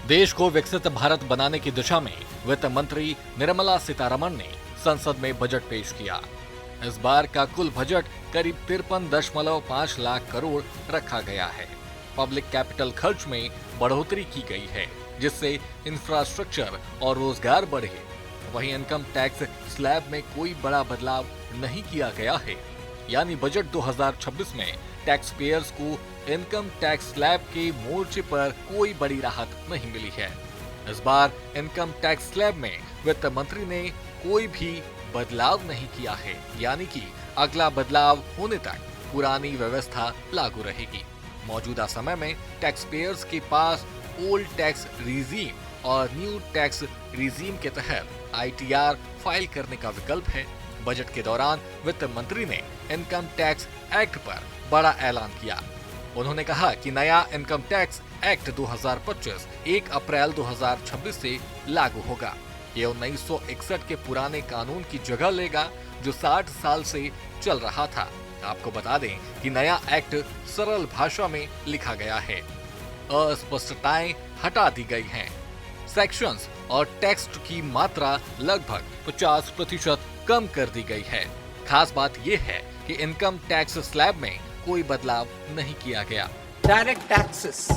देश को विकसित भारत बनाने की दिशा में वित्त मंत्री निर्मला सीतारमण ने संसद में बजट पेश किया। इस बार का कुल बजट करीब 53.5 लाख करोड़ रखा गया है। पब्लिक कैपिटल खर्च में बढ़ोतरी की गई है, जिससे इंफ्रास्ट्रक्चर और रोजगार बढ़े। वहीं इनकम टैक्स स्लैब में कोई बड़ा बदलाव नहीं किया गया है, यानी बजट 2026 में टैक्स पेयर्स को इनकम टैक्स स्लैब के मोर्चे पर कोई बड़ी राहत नहीं मिली है। इस बार इनकम टैक्स स्लैब में वित्त मंत्री ने कोई भी बदलाव नहीं किया है, यानी कि अगला बदलाव होने तक पुरानी व्यवस्था लागू रहेगी। मौजूदा समय में टैक्स पेयर्स के पास ओल्ड टैक्स रिजीम और न्यू टैक्स रिजीम के तहत ITR फाइल करने का विकल्प है। बजट के दौरान वित्त मंत्री ने इनकम टैक्स एक्ट पर बड़ा ऐलान किया। उन्होंने कहा कि नया इनकम टैक्स एक्ट 2025 1 अप्रैल 2026 से लागू होगा। ये 1961 के पुराने कानून की जगह लेगा, जो 60 साल से चल रहा था। आपको बता दें कि नया एक्ट सरल भाषा में लिखा गया है। अस्पष्टताएं हटा दी गई हैं। सेक्शंस और टेक्स्ट की मात्रा लगभग 50% कम कर दी गई है। खास बात यह है कि इनकम टैक्स स्लैब में कोई बदलाव नहीं किया गया। Direct taxes,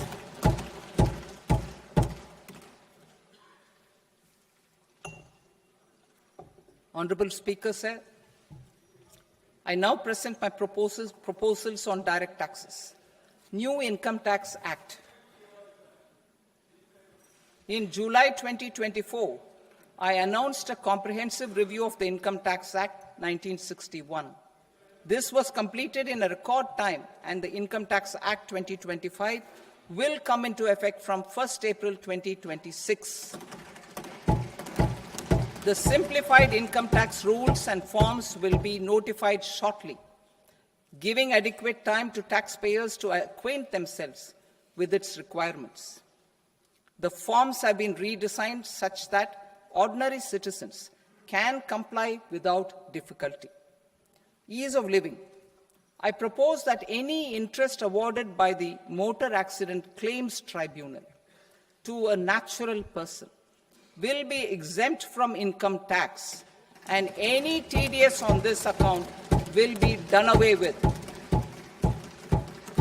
Honorable Speaker sir, I now present my proposals on direct taxes. New Income Tax Act. In July 2024, I announced a comprehensive review of the Income Tax Act 1961. This was completed in a record time, and the Income Tax Act 2025 will come into effect from 1st April 2026. The simplified income tax rules and forms will be notified shortly, giving adequate time to taxpayers to acquaint themselves with its requirements. The forms have been redesigned such that ordinary citizens can comply without difficulty. Ease of living. I propose that any interest awarded by the Motor Accident Claims Tribunal to a natural person will be exempt from income tax, and any TDS on this account will be done away with.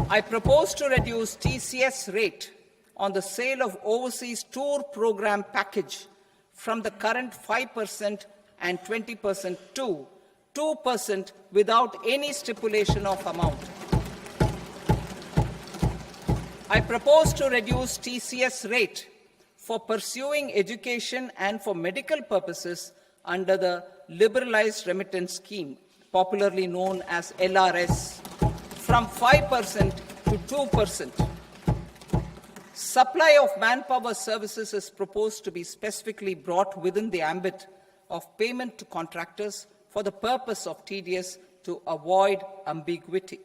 I propose to reduce TCS rate on the sale of overseas tour program package from the current 5% and 20% to 2% without any stipulation of amount. I propose to reduce TCS rate for pursuing education and for medical purposes under the Liberalized Remittance Scheme, popularly known as LRS, from 5% to 2%. Supply of manpower services is proposed to be specifically brought within the ambit of payment to contractors for the purpose of TDS to avoid ambiguity.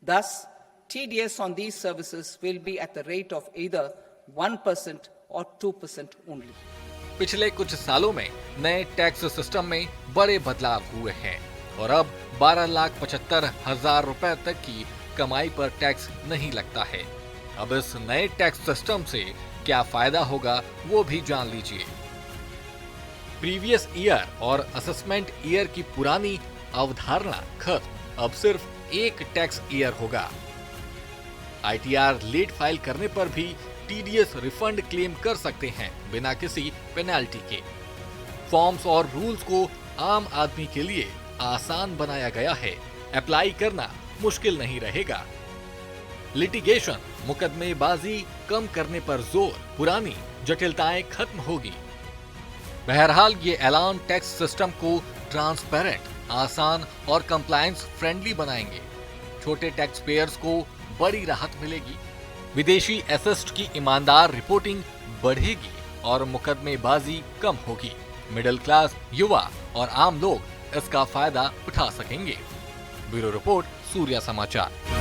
Thus, TDS on these services will be at the rate of either 1% और 2% only. पिछले कुछ सालों में नए tax system में बड़े बदलाव हुए हैं और अब 12,75,000 रुपए तक की कमाई पर टैक्स नहीं लगता है। अब इस नए टैक्स सिस्टम से क्या फायदा होगा वो भी जान लीजिए। प्रीवियस ईयर और असेसमेंट ईयर की पुरानी अवधारणा खत्म, अब सिर्फ एक टैक्स ईयर होगा। ITR लेट फाइल करने पर भी TDS रिफंड क्लेम कर सकते हैं बिना किसी पेनाल्टी के। फॉर्म्स और रूल्स को आम आदमी के लिए आसान बनाया गया है। अप्लाई करना मुश्किल नहीं रहेगा। लिटिगेशन, मुकदमेबाजी कम करने पर जोर, पुरानी जटिलताएं खत्म होगी। बहरहाल ये ऐलान टैक्स सिस्टम को ट्रांसपेरेंट, आसान और कंप्लायंस फ्रेंडली बनाएंगे। छोटे टैक्स पेयर्स को बड़ी राहत मिलेगी। विदेशी एसेस्ट की ईमानदार रिपोर्टिंग बढ़ेगी और मुकदमेबाजी कम होगी। मिडिल क्लास, युवा और आम लोग इसका फायदा उठा सकेंगे। ब्यूरो रिपोर्ट, सूर्या समाचार।